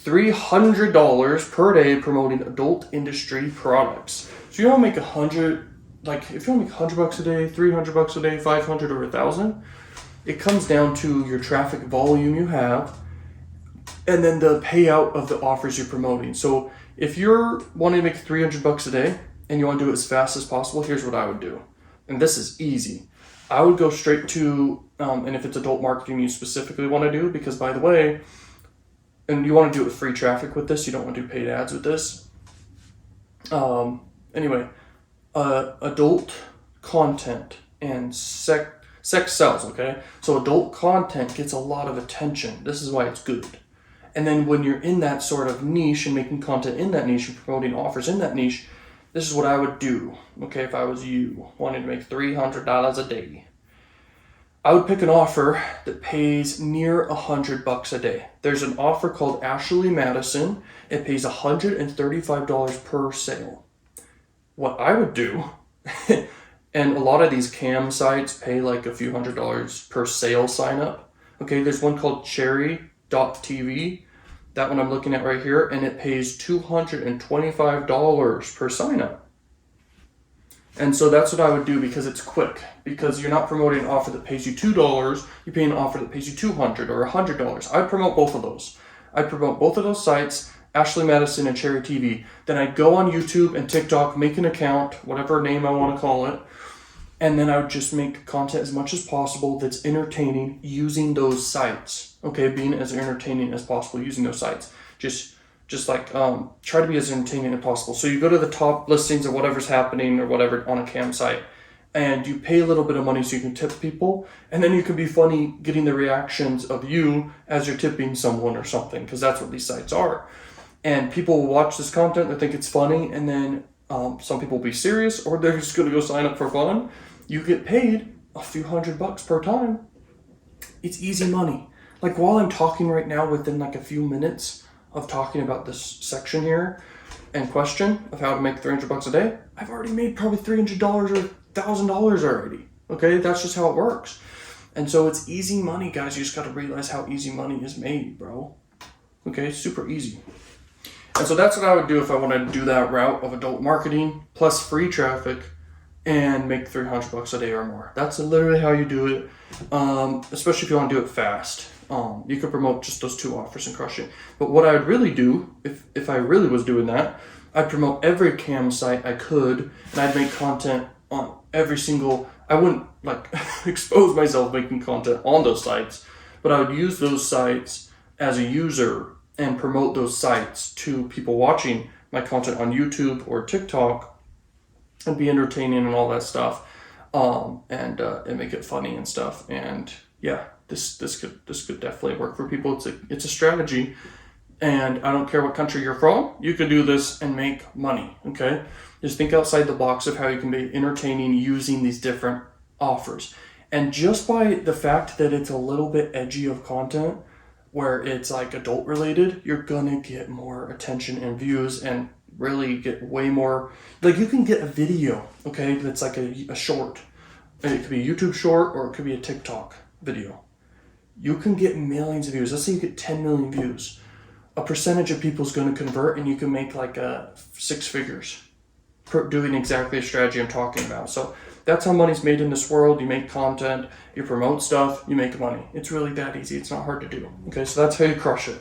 $300 per day promoting adult industry products. So you don't make if you want to make $100 a day, $300 a day, 500 or 1,000, it comes down to your traffic volume you have and then the payout of the offers you're promoting. So if you're wanting to make $300 a day and you want to do it as fast as possible, here's what I would do. And this is easy. I would go straight to, and if it's adult marketing you specifically want to do, because by the way, and you want to do it with free traffic with this, you don't want to do paid ads with this. Adult content and sex sells, okay? So adult content gets a lot of attention. This is why it's good. And then when you're in that sort of niche and making content in that niche and promoting offers in that niche, this is what I would do, okay, if I was you, wanting to make $300 a day. I would pick an offer that pays near $100 a day. There's an offer called Ashley Madison. It pays $135 per sale. What I would do, and a lot of these cam sites pay like a few $100s per sale sign up. Okay, there's one called cherry.tv. That one I'm looking at right here, and it pays $225 per sign up. And so that's what I would do because it's quick. Because you're not promoting an offer that pays you $2, you're paying an offer that pays you $200 or $100. I'd promote both of those. I'd promote both of those sites, Ashley Madison and Cherry TV. Then I'd go on YouTube and TikTok, make an account, whatever name I want to call it. And then I would just make content as much as possible that's entertaining using those sites. Okay, being as entertaining as possible using those sites. Just try to be as entertaining as possible. So you go to the top listings of whatever's happening or whatever on a cam site, and you pay a little bit of money so you can tip people, and then you can be funny getting the reactions of you as you're tipping someone or something, because that's what these sites are. And people will watch this content, they think it's funny, and then some people will be serious, or they're just going to go sign up for fun. You get paid a few $100 per time. It's easy money. Like while I'm talking right now, within like a few minutes of talking about this section here and question of how to make $300 a day, I've already made probably $300 or $1,000 already. Okay, that's just how it works. And so it's easy money, guys. You just got to realize how easy money is made, bro. Okay, super easy. And so that's what I would do if I wanted to do that route of adult marketing plus free traffic and make $300 a day or more. That's literally how you do it, especially if you want to do it fast. You could promote just those two offers and crush it. But what I would really do, if I really was doing that, I'd promote every cam site I could, and I'd make content on every single, I wouldn't like expose myself making content on those sites, but I would use those sites as a user and promote those sites to people watching my content on YouTube or TikTok and be entertaining and all that stuff, and make it funny and stuff. And yeah, this could definitely work for people. It's a strategy, and I don't care what country you're from, you could do this and make money. Okay, just think outside the box of how you can be entertaining using these different offers. And just by the fact that it's a little bit edgy of content, where it's like adult related, you're gonna get more attention and views and really get way more, like you can get a video, okay, that's like a short. It could be a YouTube short or it could be a TikTok video. You can get millions of views. Let's say you get 10 million views. A percentage of people is going to convert, and you can make like 6 figures doing exactly the strategy I'm talking about. So that's how money's made in this world. You make content, you promote stuff, you make money. It's really that easy. It's not hard to do. Okay, so that's how you crush it.